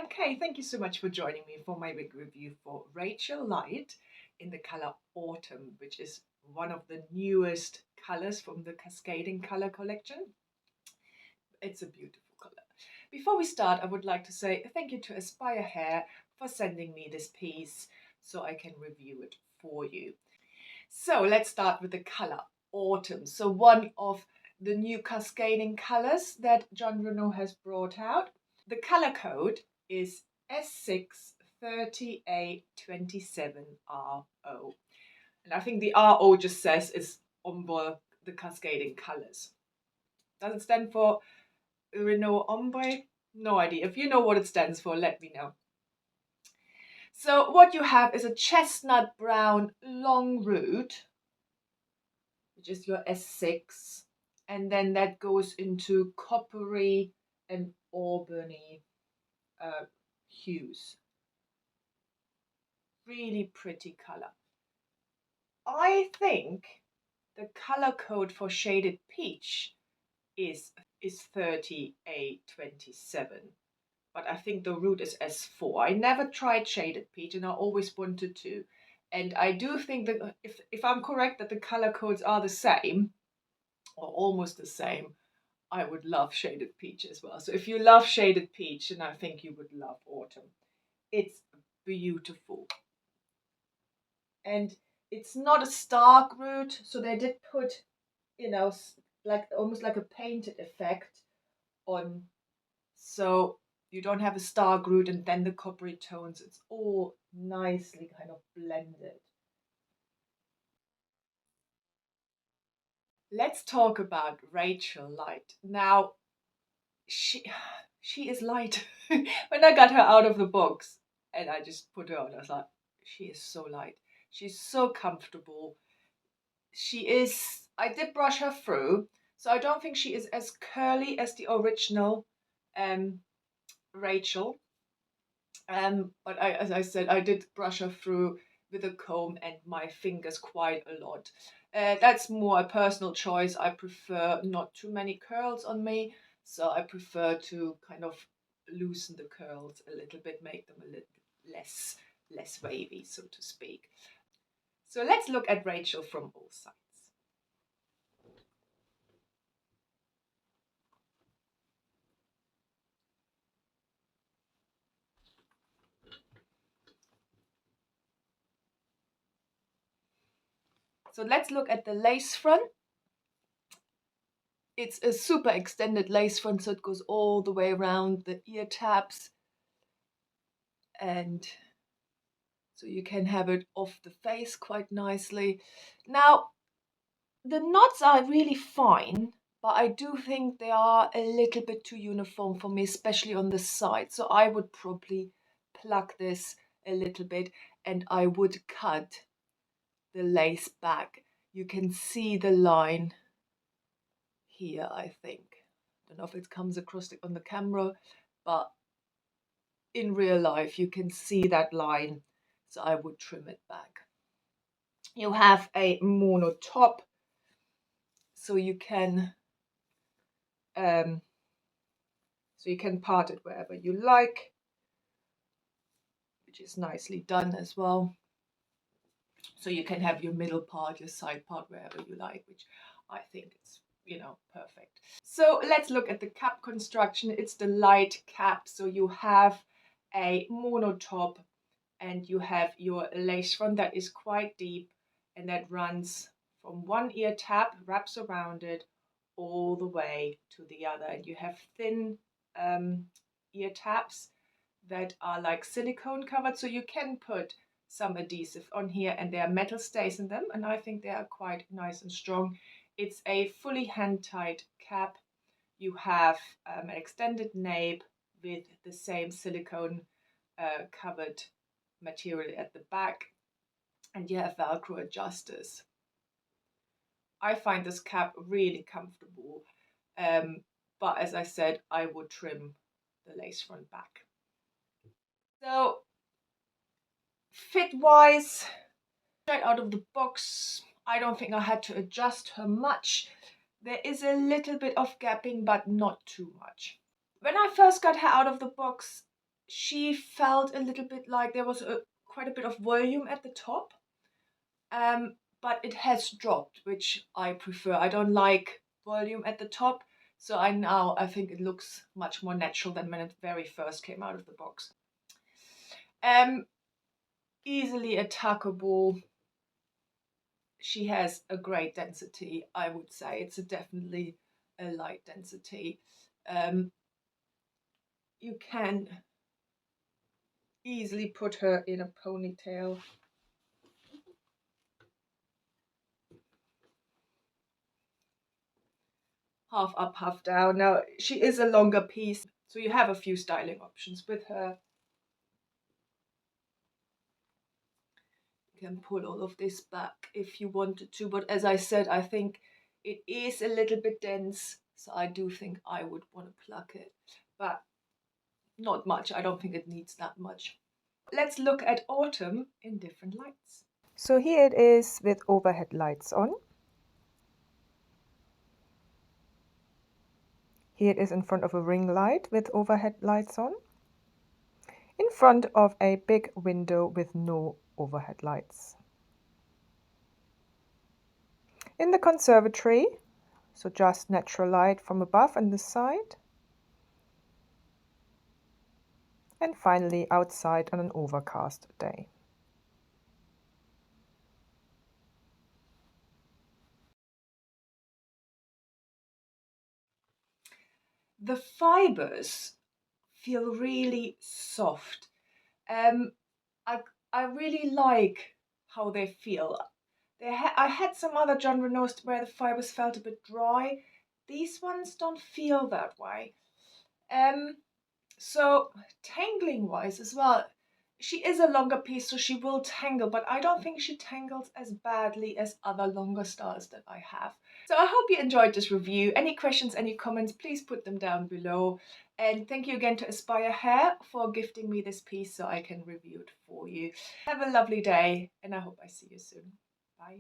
Okay, thank you so much for joining me for my wig review for Rachel Lite in the color Autumn, which is one of the newest colors from the Cascading Color collection. It's a beautiful color. Before we start, I would like to say thank you to Aspire Hair for sending me this piece so I can review it for you. So let's start with the color Autumn. So one of the new cascading colors that Jon Renau has brought out. The color code is S63827RO. And I think the RO just says it's ombre, the cascading colors. Does it stand for Renau ombre? No idea. If you know what it stands for, let me know. So what you have is a chestnut brown long root, which is your S6, and then that goes into coppery and auburny hues. Really pretty color. I think the color code for shaded peach is 30A27, but I think the root is S4. I never tried shaded peach and I always wanted to. And I do think that if I'm correct that the color codes are the same, or almost the same, I would love shaded peach as well. So if you love shaded peach, then I think you would love autumn. It's beautiful. And it's not a stark root, so they did put, like almost like a painted effect on, so you don't have a stark root and then the coppery tones. It's all nicely kind of blended. Let's talk about Rachel Lite. Now, she is light. When I got her out of the box and I just put her on, I was like, she is so light. She's so comfortable. I did brush her through, so I don't think she is as curly as the original Rachel. But as I said, I did brush her through with a comb and my fingers quite a lot. That's more a personal choice. I prefer not too many curls on me, so I prefer to kind of loosen the curls a little bit, make them a little less wavy, so to speak. So let's look at Rachel from all sides. So let's look at the lace front. It's a super extended lace front, so it goes all the way around the ear tabs. And so you can have it off the face quite nicely. Now, the knots are really fine, but I do think they are a little bit too uniform for me, especially on the side. So I would probably pluck this a little bit and I would cut the lace back. You can see the line here, I think. I don't know if it comes across on the camera, but in real life you can see that line, so I would trim it back. You have a mono top, so you can part it wherever you like, which is nicely done as well. So you can have your middle part, your side part, wherever you like, which I think is, perfect. So let's look at the cap construction. It's the light cap. So you have a mono top and you have your lace front that is quite deep and that runs from one ear tab, wraps around it all the way to the other. And you have thin ear tabs that are like silicone covered, so you can put some adhesive on here and there are metal stays in them, and I think they are quite nice and strong. It's a fully hand-tied cap. You have an extended nape with the same silicone covered material at the back, and you have Velcro adjusters. I find this cap really comfortable, but as I said, I would trim the lace front back. So fit-wise, straight out of the box, I don't think I had to adjust her much. There is a little bit of gapping, but not too much. When I first got her out of the box, she felt a little bit like there was quite a bit of volume at the top, but it has dropped, which I prefer. I don't like volume at the top, so I think it looks much more natural than when it very first came out of the box. Easily attackable. She has a great density, I would say. It's definitely a light density. You can easily put her in a ponytail. Half up, half down. Now, she is a longer piece, so you have a few styling options with her. You can pull all of this back if you wanted to, but as I said, I think it is a little bit dense, so I do think I would want to pluck it, but not much. I don't think it needs that much. Let's look at autumn in different lights. So here it is with overhead lights on. Here it is in front of a ring light with overhead lights on. In front of a big window with no overhead lights. In the conservatory, so just natural light from above and the side. And finally outside on an overcast day. The fibers feel really soft. I really like how they feel. I had some other Jon Renau's where the fibers felt a bit dry. These ones don't feel that way. So tangling wise as well, she is a longer piece, so she will tangle, but I don't think she tangles as badly as other longer styles that I have. So I hope you enjoyed this review. Any questions, any comments, please put them down below. And thank you again to Aspire Hair for gifting me this piece so I can review it for you. Have a lovely day, and I hope I see you soon. Bye.